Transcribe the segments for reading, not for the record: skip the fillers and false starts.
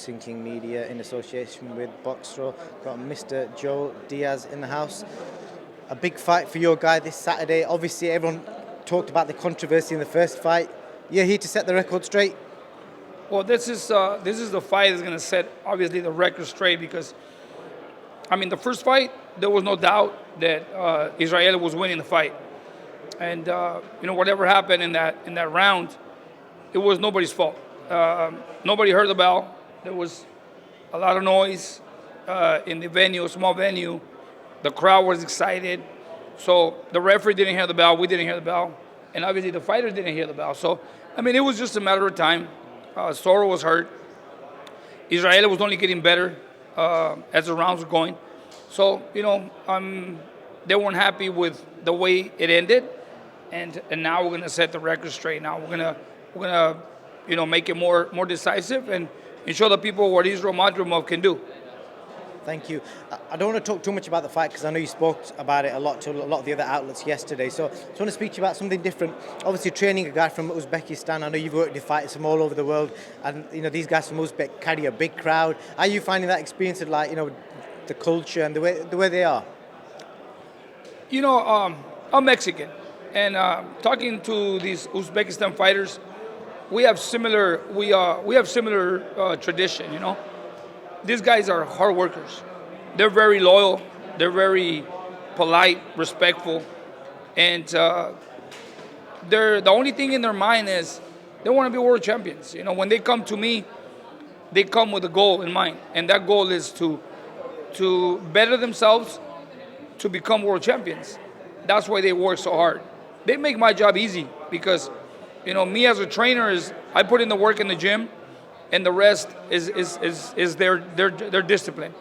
Boxing King Media in association with Boxro. Got Mr. Joe Diaz in the house. A big fight for your guy this Saturday. Obviously, everyone talked about the controversy in the first fight. You're here to set the record straight. Well, this is the fight that's going to set, obviously, the record straight because, I mean, the first fight, there was no doubt that Israel was winning the fight. And, whatever happened in that round, it was nobody's fault. Nobody heard the bell. There was a lot of noise in the venue, a small venue. The crowd was excited. So the referee didn't hear the bell. We didn't hear the bell. And obviously the fighter didn't hear the bell. So, I mean, it was just a matter of time. Soro was hurt. Israel was only getting better as the rounds were going. So, they weren't happy with the way it ended. And now we're going to set the record straight. Now we're gonna make it more decisive and show the people what Israel MATCHROOM can do. Thank you. I don't want to talk too much about the fight because I know you spoke about it a lot to a lot of the other outlets yesterday. So I just want to speak to you about something different. Obviously, training a guy from Uzbekistan. I know you've worked with fighters from all over the world, and these guys from Uzbek carry a big crowd. Are you finding that experience of the culture and the way they are? I'm Mexican, and talking to these Uzbekistan fighters, we have similar tradition. These guys are hard workers. They're very loyal. They're very polite, respectful, and the only thing in their mind is they want to be world champions. When they come to me, they come with a goal in mind, and that goal is to better themselves, to become world champions. That's why they work so hard. They make my job easy because, me as a trainer I put in the work in the gym. And the rest is their discipline.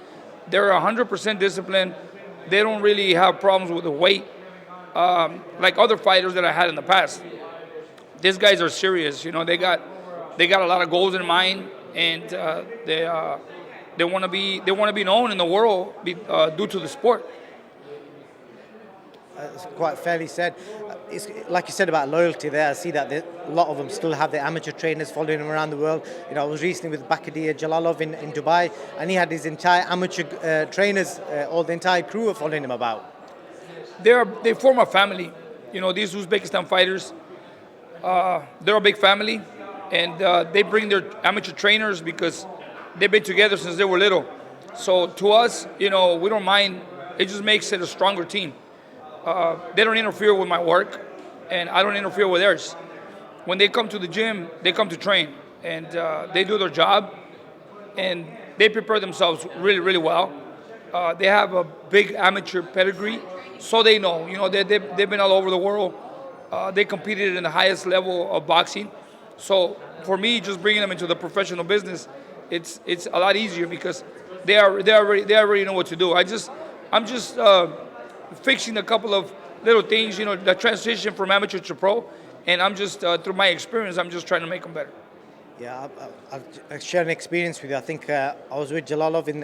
They're 100% disciplined. They don't really have problems with the weight like other fighters that I had in the past. These guys are serious. They got a lot of goals in mind, and they want to be known in the world due to the sport. It's quite fairly said. It's like you said about loyalty there. I see that a lot of them still have their amateur trainers following them around the world. I was recently with Bakadir Jalalov in Dubai, and he had his entire amateur trainers, all the entire crew are following him about. They form a family. These Uzbekistan fighters, they're a big family, and they bring their amateur trainers because they've been together since they were little. So to us, we don't mind. It just makes it a stronger team. They don't interfere with my work, and I don't interfere with theirs. When they come to the gym, they come to train, and they do their job, and they prepare themselves really, really well. They have a big amateur pedigree, so they know. They've been all over the world. They competed in the highest level of boxing. So for me, just bringing them into the professional business, it's a lot easier because they already know what to do. I'm just fixing a couple of little things, the transition from amateur to pro, and I'm just through my experience, I'm just trying to make them better. Yeah, I've shared an experience with you. I think I was with Jalalov in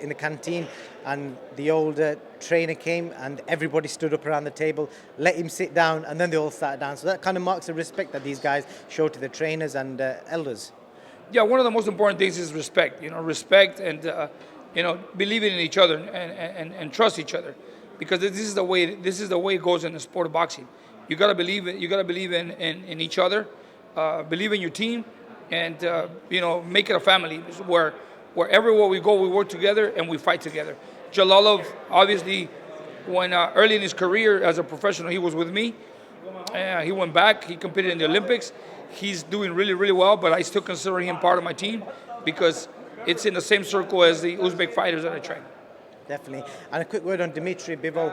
the canteen, and the old trainer came, and everybody stood up around the table, let him sit down, and then they all sat down. So that kind of marks the respect that these guys show to the trainers and elders. Yeah, one of the most important things is respect. Respect and believing in each other and trust each other. Because this is the way it goes in the sport of boxing. You gotta believe it. You gotta believe in each other, believe in your team, and make it a family where everywhere we go, we work together and we fight together. Jalalov, obviously, when early in his career as a professional, he was with me. He went back. He competed in the Olympics. He's doing really, really well, but I still consider him part of my team because it's in the same circle as the Uzbek fighters that I train. Definitely. And a quick word on Dimitry BIVOL.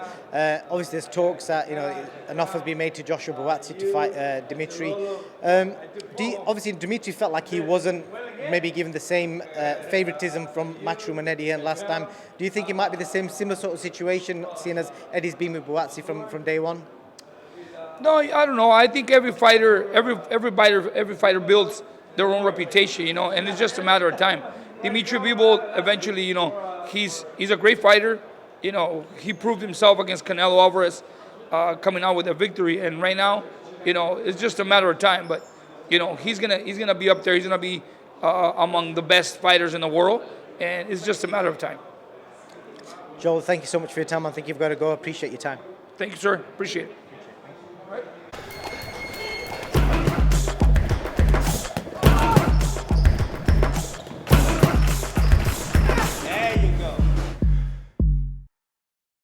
Obviously, there's talks that an offer's been made to Joshua BUATSI to fight Dimitry. Obviously, Dimitry felt like he wasn't maybe given the same favoritism from MATCHROOM and Eddie last time. Do you think it might be the similar sort of situation, seeing as Eddie's been with BUATSI from day one? No, I don't know. I think every fighter builds their own reputation, and it's just a matter of time. Dimitry BIVOL eventually, he's a great fighter. He proved himself against Canelo Alvarez, coming out with a victory. And right now, it's just a matter of time. But he's gonna be up there. He's gonna be among the best fighters in the world, and it's just a matter of time. Joel, thank you so much for your time. I think you've got to go. Appreciate your time. Thank you, sir. Appreciate it.